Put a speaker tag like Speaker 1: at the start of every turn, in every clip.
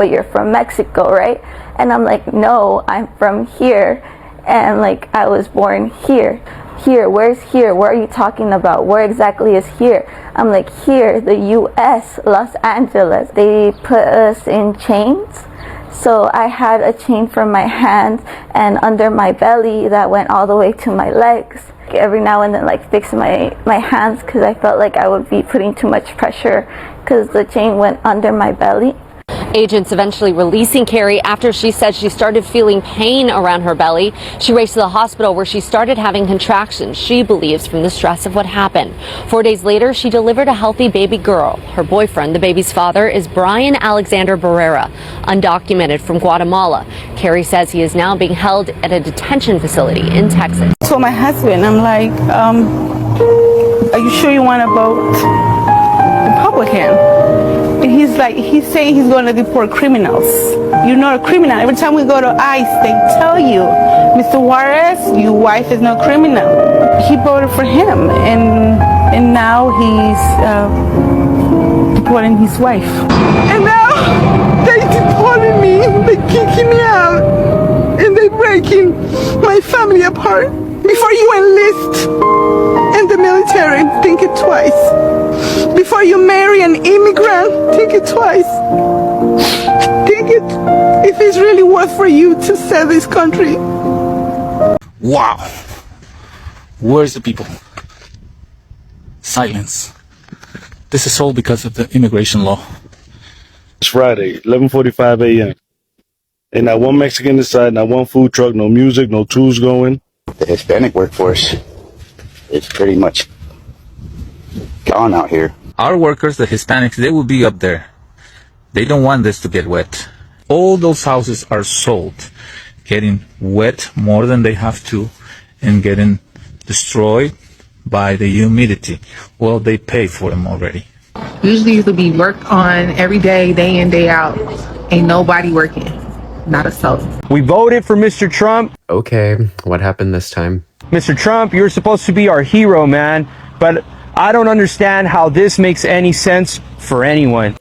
Speaker 1: but you're from Mexico, right? And I'm like, no, I'm from here. And like, I was born here. Here, where's here? What are you talking about? Where exactly is here? I'm like, here, the US, Los Angeles. They put us in chains. So I had a chain from my hand and under my belly that went all the way to my legs. Every now and then, like, fix my hands because I felt like I would be putting too much pressure because the chain went under my belly.
Speaker 2: Agents eventually releasing Carrie after she said she started feeling pain around her belly. She raced to the hospital where she started having contractions, she believes, from the stress of what happened. 4 days later, she delivered a healthy baby girl. Her boyfriend, the baby's father, is Brian Alexander Barrera, undocumented from Guatemala. Carrie says he is now being held at a detention facility in Texas.
Speaker 3: I told my husband, I'm like, are you sure you want to vote Republican? And he's saying he's going to deport criminals. You're not a criminal. Every time we go to ICE, they tell you, Mr. Juarez, your wife is no criminal. He voted for him, and now he's deporting his wife. And now they deported me, they kicking me out, and they breaking my family apart. Before you enlist in the military, think it twice. Before you marry an immigrant, think it twice. Think it if it's really worth for you to sell this country.
Speaker 4: Wow. Where's the people? Silence. This is all because of the immigration law.
Speaker 5: It's Friday, 11:45 a.m. And not one Mexican inside, not one food truck, no music, no tools going.
Speaker 6: The Hispanic workforce is pretty much gone out here.
Speaker 7: Our workers, the Hispanics, they will be up there. They don't want this to get wet. All those houses are sold, getting wet more than they have to and getting destroyed by the humidity. Well, they pay for them already.
Speaker 8: Usually it would be worked on every day in, day out. Ain't nobody working. Not a soul.
Speaker 9: We voted for Mr. Trump.
Speaker 10: Okay, what happened this time?
Speaker 9: Mr. Trump, you're supposed to be our hero, man. But I don't understand how this makes any sense for anyone.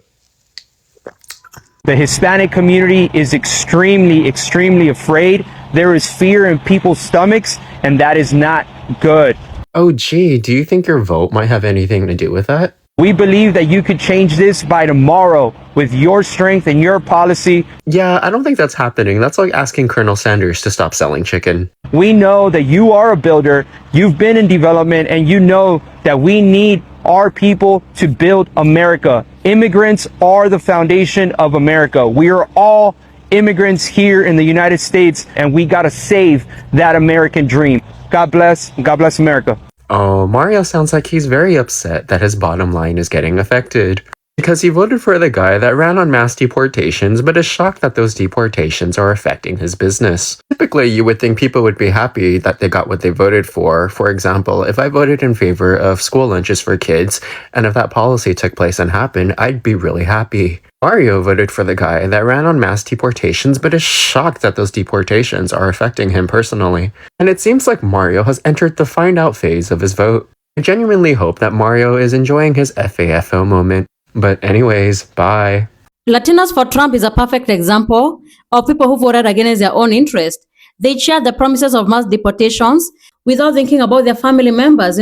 Speaker 9: The Hispanic community is extremely afraid. There is fear in people's stomachs, and that is not good.
Speaker 10: Oh, gee, do you think your vote might have anything to do with that?
Speaker 9: We believe that you could change this by tomorrow with your strength and your policy.
Speaker 10: Yeah, I don't think that's happening. That's like asking Colonel Sanders to stop selling chicken.
Speaker 9: We know that you are a builder, you've been in development, and you know that we need our people to build America. Immigrants are the foundation of America. We are all immigrants here in the United States, and we gotta save that American dream. God bless America.
Speaker 10: Oh, Mario sounds like he's very upset that his bottom line is getting affected. Because he voted for the guy that ran on mass deportations, but is shocked that those deportations are affecting his business. Typically, you would think people would be happy that they got what they voted for. For example, if I voted in favor of school lunches for kids, and if that policy took place and happened, I'd be really happy. Mario voted for the guy that ran on mass deportations, but is shocked that those deportations are affecting him personally. And it seems like Mario has entered the find out phase of his vote. I genuinely hope that Mario is enjoying his FAFO moment. But anyways, bye.
Speaker 11: Latinos for Trump is a perfect example of people who voted against their own interest. They shared the promises of mass deportations without thinking about their family members,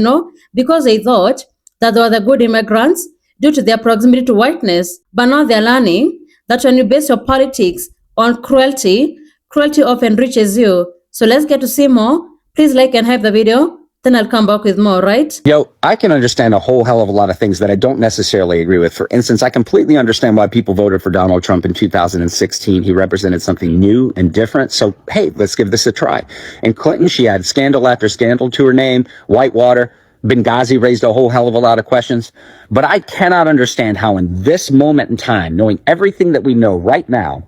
Speaker 11: because they thought that they were the good immigrants due to their proximity to whiteness. But now they're learning that when you base your politics on cruelty often reaches you. So let's get to see more. Please like and hype the video. Then I'll come back with more, right?
Speaker 6: Yo, I can understand a whole hell of a lot of things that I don't necessarily agree with. For instance, I completely understand why people voted for Donald Trump in 2016. He represented something new and different. So, hey, let's give this a try. In Clinton, she had scandal after scandal to her name, Whitewater, Benghazi raised a whole hell of a lot of questions. But I cannot understand how in this moment in time, knowing everything that we know right now,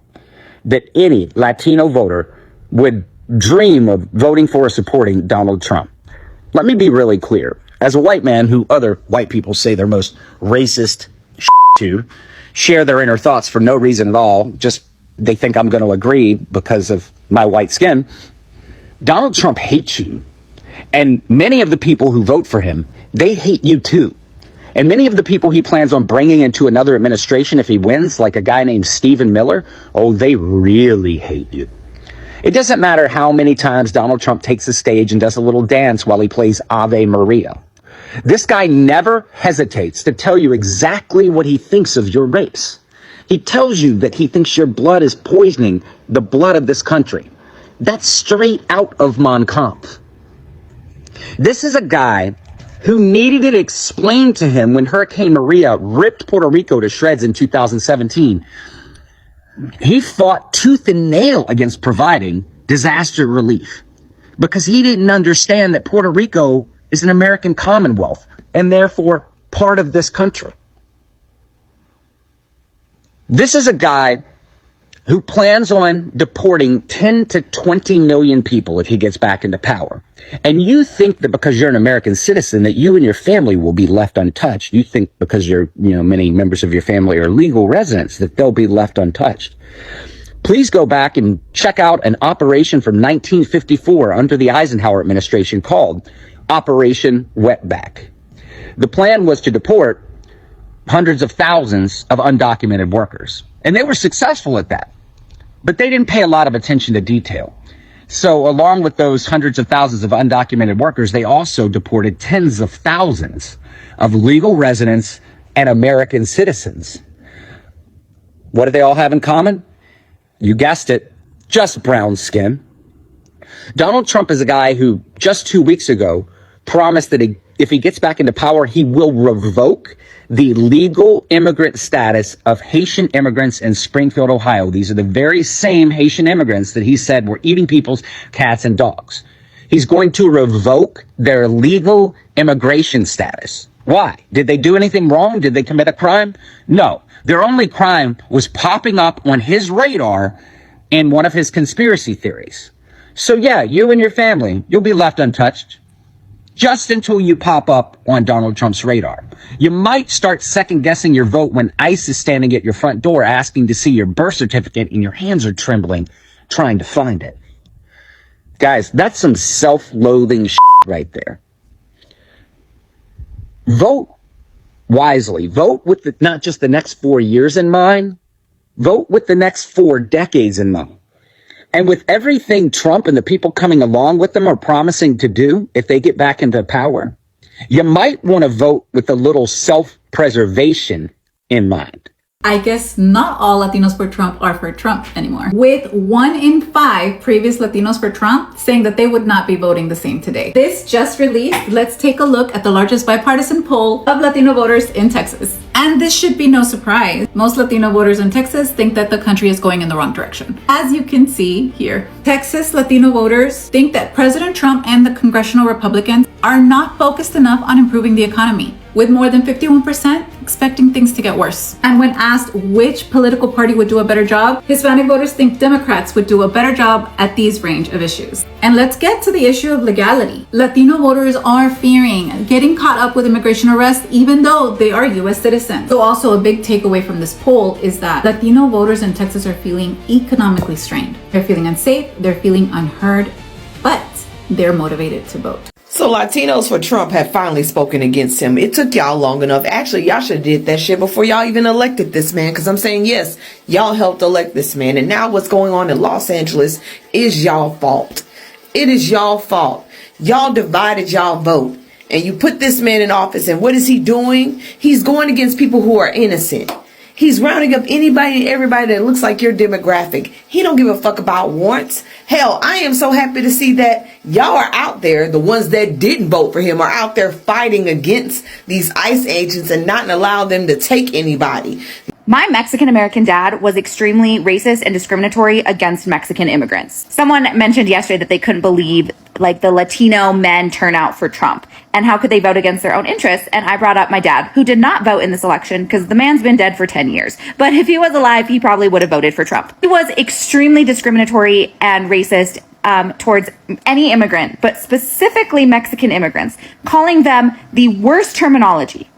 Speaker 6: that any Latino voter would dream of voting for or supporting Donald Trump. Let me be really clear. As a white man who other white people say they're most racist to, share their inner thoughts for no reason at all, just they think I'm going to agree because of my white skin, Donald Trump hates you. And many of the people who vote for him, they hate you too. And many of the people he plans on bringing into another administration if he wins, like a guy named Stephen Miller, oh, they really hate you. It doesn't matter how many times Donald Trump takes the stage and does a little dance while he plays Ave Maria. This guy never hesitates to tell you exactly what he thinks of your race. He tells you that he thinks your blood is poisoning the blood of this country. That's straight out of Mein Kampf. This is a guy who needed it explained to him when Hurricane Maria ripped Puerto Rico to shreds in 2017. He fought tooth and nail against providing disaster relief because he didn't understand that Puerto Rico is an American Commonwealth and therefore part of this country. This is a guy who plans on deporting 10 to 20 million people if he gets back into power. And you think that because you're an American citizen that you and your family will be left untouched. You think because many members of your family are legal residents that they'll be left untouched. Please go back and check out an operation from 1954 under the Eisenhower administration called Operation Wetback. The plan was to deport hundreds of thousands of undocumented workers. And they were successful at that. But they didn't pay a lot of attention to detail. So along with those hundreds of thousands of undocumented workers, they also deported tens of thousands of legal residents and American citizens. What do they all have in common? You guessed it, just brown skin. Donald Trump is a guy who just 2 weeks ago promised that if he gets back into power, he will revoke the legal immigrant status of Haitian immigrants in Springfield, Ohio. These are the very same Haitian immigrants that he said were eating people's cats and dogs. He's going to revoke their legal immigration status. Why? Did they do anything wrong? Did they commit a crime? No. Their only crime was popping up on his radar in one of his conspiracy theories. So yeah, you and your family, you'll be left untouched. Just until you pop up on Donald Trump's radar. You might start second guessing your vote when ICE is standing at your front door asking to see your birth certificate and your hands are trembling trying to find it. Guys, that's some self-loathing shit right there. Vote wisely. Vote with not just the next 4 years in mind. Vote with the next 4 decades in mind. And with everything Trump and the people coming along with them are promising to do if they get back into power, you might want to vote with a little self-preservation in mind.
Speaker 12: I guess not all Latinos for Trump are for Trump anymore. With 1 in 5 previous Latinos for Trump saying that they would not be voting the same today. This just released. Let's take a look at the largest bipartisan poll of Latino voters in Texas. And this should be no surprise. Most Latino voters in Texas think that the country is going in the wrong direction. As you can see here, Texas Latino voters think that President Trump and the congressional Republicans are not focused enough on improving the economy, with more than 51% expecting things to get worse. And when asked which political party would do a better job, Hispanic voters think Democrats would do a better job at these range of issues. And let's get to the issue of legality. Latino voters are fearing getting caught up with immigration arrests even though they are US citizens. So also a big takeaway from this poll is that Latino voters in Texas are feeling economically strained. They're feeling unsafe, they're feeling unheard, but they're motivated to vote.
Speaker 3: So Latinos for Trump have finally spoken against him. It took y'all long enough. Actually, y'all should have did that shit before y'all even elected this man. Because I'm saying, yes, y'all helped elect this man. And now what's going on in Los Angeles is y'all fault. It is y'all fault. Y'all divided y'all vote. And you put this man in office. And what is he doing? He's going against people who are innocent. He's rounding up anybody and everybody that looks like your demographic. He don't give a fuck about warrants. Hell, I am so happy to see that y'all are out there. The ones that didn't vote for him are out there fighting against these ICE agents and not allow them to take anybody.
Speaker 13: My Mexican-American dad was extremely racist and discriminatory against Mexican immigrants. Someone mentioned yesterday that they couldn't believe the Latino men turnout for Trump and how could they vote against their own interests. And I brought up my dad, who did not vote in this election because the man's been dead for 10 years. But if he was alive, he probably would have voted for Trump. He was extremely discriminatory and racist towards any immigrant, but specifically Mexican immigrants, calling them the worst terminology.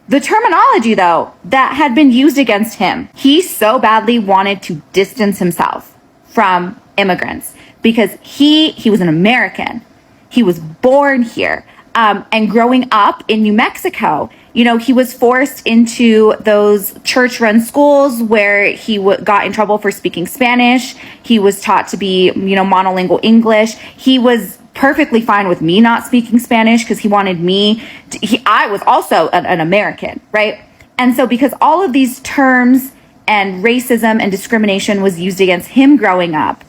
Speaker 13: The terminology, though, that had been used against him, he so badly wanted to distance himself from immigrants because he was an American. He was born here. And growing up in New Mexico, you know, he was forced into those church-run schools where he got in trouble for speaking Spanish. He was taught to be, you know, monolingual English. He was perfectly fine with me not speaking Spanish because he wanted me to, I was also an American, right? And so because all of these terms and racism and discrimination was used against him growing up,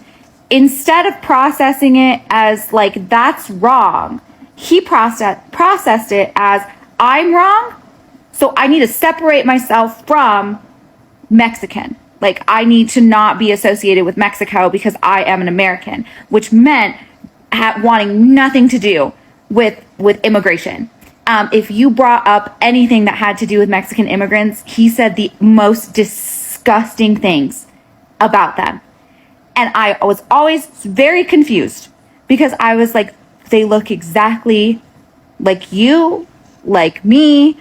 Speaker 13: instead of processing it as like, that's wrong, he processed it as, I'm wrong, so I need to separate myself from Mexican. Like, I need to not be associated with Mexico because I am an American, which meant wanting nothing to do with immigration. If you brought up anything that had to do with Mexican immigrants, he said the most disgusting things about them. And I was always very confused because I was like, they look exactly like you, like me.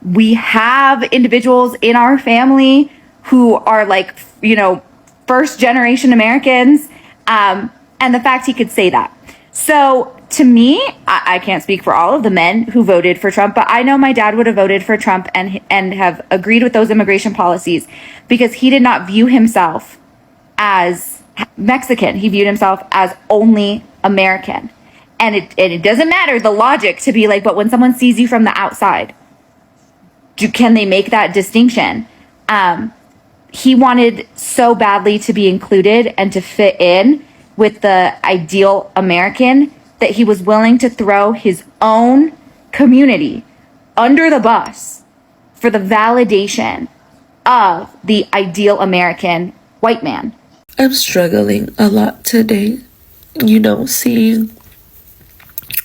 Speaker 13: We have individuals in our family who are like, you know, first generation Americans. And the fact he could say that. So to me, I can't speak for all of the men who voted for Trump, but I know my dad would have voted for Trump and have agreed with those immigration policies because he did not view himself as Mexican. He viewed himself as only American. And it doesn't matter the logic to be like, but when someone sees you from the outside, can they make that distinction? He wanted so badly to be included and to fit in with the ideal American that he was willing to throw his own community under the bus for the validation of the ideal American white man.
Speaker 14: I'm struggling a lot today, you know, seeing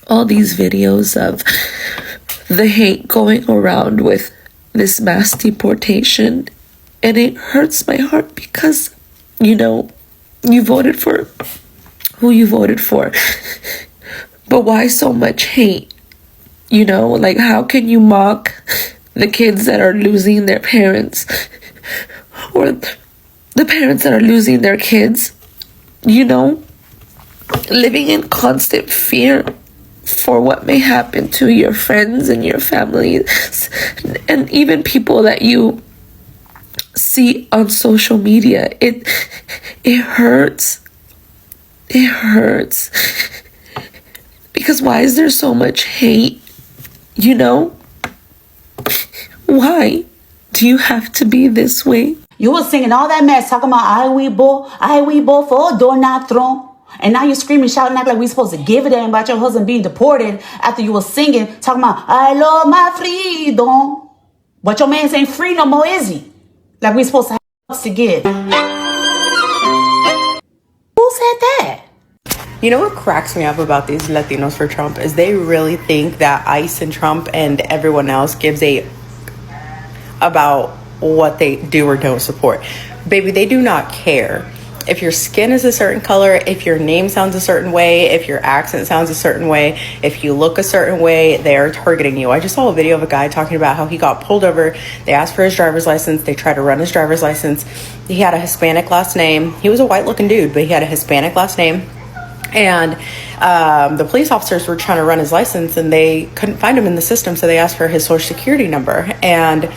Speaker 14: all these videos of the hate going around with this mass deportation, and it hurts my heart because, you know, you voted for who you voted for, but why so much hate? You know, like, how can you mock the kids that are losing their parents or the parents that are losing their kids, you know, living in constant fear for what may happen to your friends and your families and even people that you see on social media. It hurts. It hurts. Because why is there so much hate? You know? Why do you have to be this way?
Speaker 15: You was singing all that mess, talking about I we bo for Donald Trump. And now you're screaming, shouting, acting like we supposed to give a damn about your husband being deported after you was singing, talking about I love my freedom. But your man ain't free no more, is he? Like we supposed to have to give. Who said that?
Speaker 16: You know what cracks me up about these Latinos for Trump is they really think that ICE and Trump and everyone else gives a about what they do or don't support. Baby, they do not care. If your skin is a certain color, if your name sounds a certain way, if your accent sounds a certain way, if you look a certain way, they're targeting you. I just saw a video of a guy talking about how he got pulled over. They asked for his driver's license. They tried to run his driver's license. He had a Hispanic last name. He was a white looking dude, but he had a Hispanic last name. And the police officers were trying to run his license and they couldn't find him in the system. So they asked for his social security number. And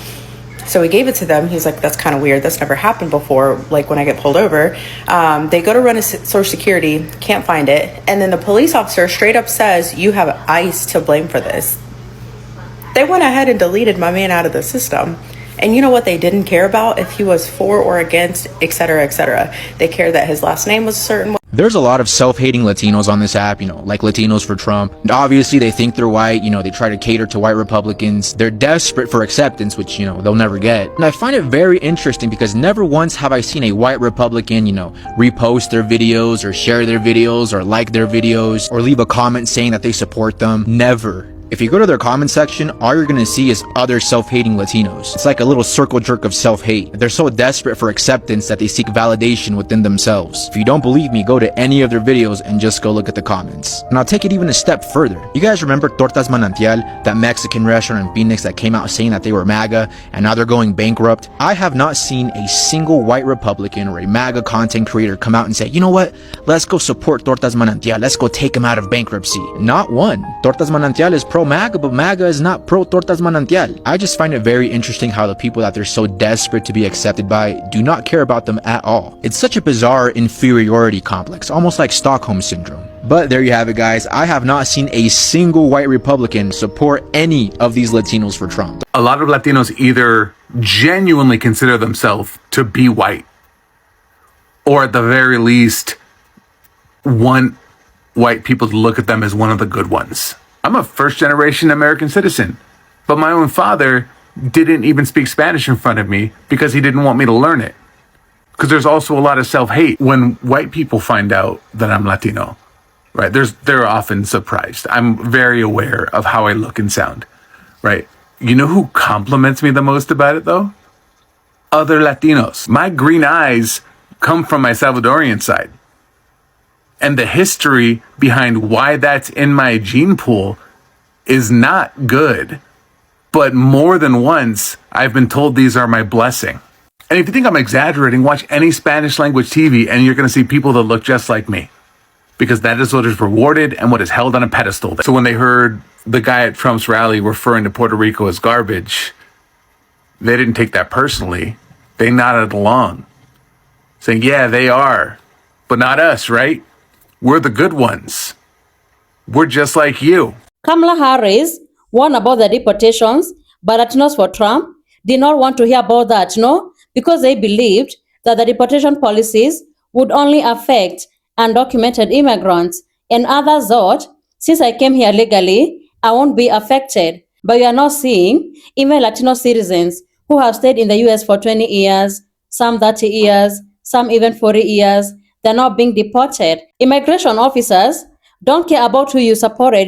Speaker 16: so he gave it to them. He's like, that's kind of weird. That's never happened before. Like when I get pulled over, they go to run his social security, can't find it. And then the police officer straight up says, you have ICE to blame for this. They went ahead and deleted my man out of the system. And you know what they didn't care about? If he was for or against, etc., etc. They cared that his last name was a certain way.
Speaker 17: There's a lot of self-hating Latinos on this app, you know, like Latinos for Trump. And obviously, they think they're white, you know, they try to cater to white Republicans. They're desperate for acceptance, which, you know, they'll never get. And I find it very interesting because never once have I seen a white Republican, you know, repost their videos or share their videos or like their videos or leave a comment saying that they support them. Never. If you go to their comment section, all you're gonna see is other self-hating Latinos. It's like a little circle jerk of self-hate. They're so desperate for acceptance that they seek validation within themselves. If you don't believe me, go to any of their videos and just go look at the comments. And I'll take it even a step further. You guys remember Tortas Manantial, that Mexican restaurant in Phoenix that came out saying that they were MAGA and now they're going bankrupt? I have not seen a single white Republican or a MAGA content creator come out and say, you know what, let's go support Tortas Manantial, let's go take them out of bankruptcy. Not one. Tortas Manantial is pro-MAGA, but MAGA is not pro-tortas manantial. I just find it very interesting how the people that they're so desperate to be accepted by do not care about them at all. It's such a bizarre inferiority complex, almost like Stockholm Syndrome. But there you have it, guys. I have not seen a single white Republican support any of these Latinos for Trump.
Speaker 18: A lot of Latinos either genuinely consider themselves to be white, or at the very least, want white people to look at them as one of the good ones. I'm a first-generation American citizen, but my own father didn't even speak Spanish in front of me because he didn't want me to learn it. Because there's also a lot of self-hate when white people find out that I'm Latino, right? They're often surprised. I'm very aware of how I look and sound, right? You know who compliments me the most about it, though? Other Latinos. My green eyes come from my Salvadorian side. And the history behind why that's in my gene pool is not good. But more than once, I've been told these are my blessing. And if you think I'm exaggerating, watch any Spanish language TV and you're going to see people that look just like me. Because that is what is rewarded and what is held on a pedestal. So when they heard the guy at Trump's rally referring to Puerto Rico as garbage, they didn't take that personally. They nodded along, saying, yeah, they are, but not us, right? We're the good ones. We're just like you.
Speaker 11: Kamala Harris warned about the deportations, but Latinos for Trump did not want to hear about that, because they believed that the deportation policies would only affect undocumented immigrants, and others thought, since I came here legally, I won't be affected. But you are not seeing even Latino citizens who have stayed in the US for 20 years, some 30 years, some even 40 years, they're not being deported. Immigration officers don't care about who you supported,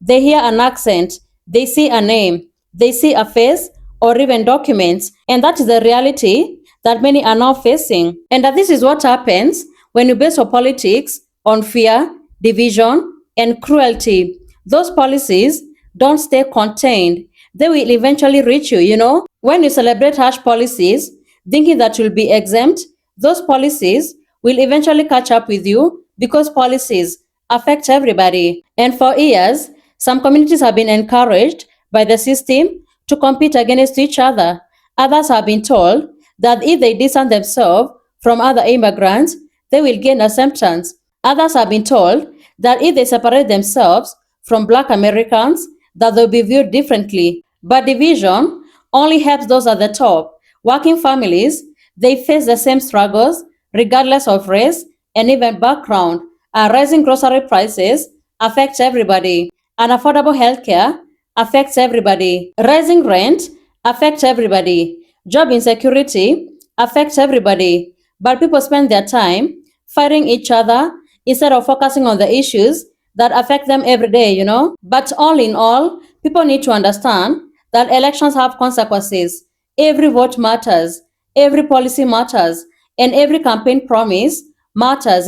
Speaker 11: They hear an accent, they see a name, they see a face, or even documents. And that is the reality that many are now facing. And that this is what happens when you base your politics on fear, division, and cruelty. Those policies don't stay contained. They will eventually reach you, When you celebrate harsh policies, thinking that you'll be exempt, those policies will eventually catch up with you because policies affect everybody. And for years, some communities have been encouraged by the system to compete against each other. Others have been told that if they distance themselves from other immigrants, they will gain acceptance. Others have been told that if they separate themselves from Black Americans, that they'll be viewed differently. But division only helps those at the top. Working families, they face the same struggles regardless of race and even background. Rising grocery prices affect everybody. Unaffordable healthcare affects everybody. Rising rent affects everybody. Job insecurity affects everybody. But people spend their time fighting each other instead of focusing on the issues that affect them every day, But all in all, people need to understand that elections have consequences. Every vote matters. Every policy matters. And every campaign promise matters,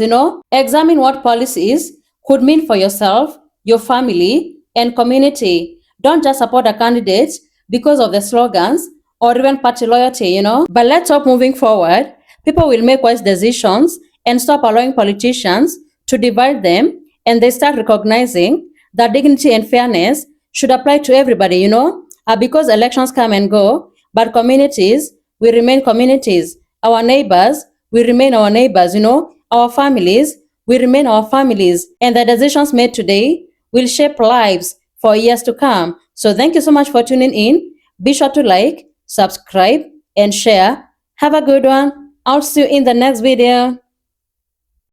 Speaker 11: Examine what policies could mean for yourself, your family, and community. Don't just support a candidate because of the slogans or even party loyalty, But let's hope moving forward, people will make wise decisions and stop allowing politicians to divide them, and they start recognizing that dignity and fairness should apply to everybody, Because elections come and go, but communities will remain communities. Our neighbors will remain our neighbors, Our families will remain our families. And the decisions made today will shape lives for years to come. So thank you so much for tuning in. Be sure to like, subscribe, and share. Have a good one. I'll see you in the next video.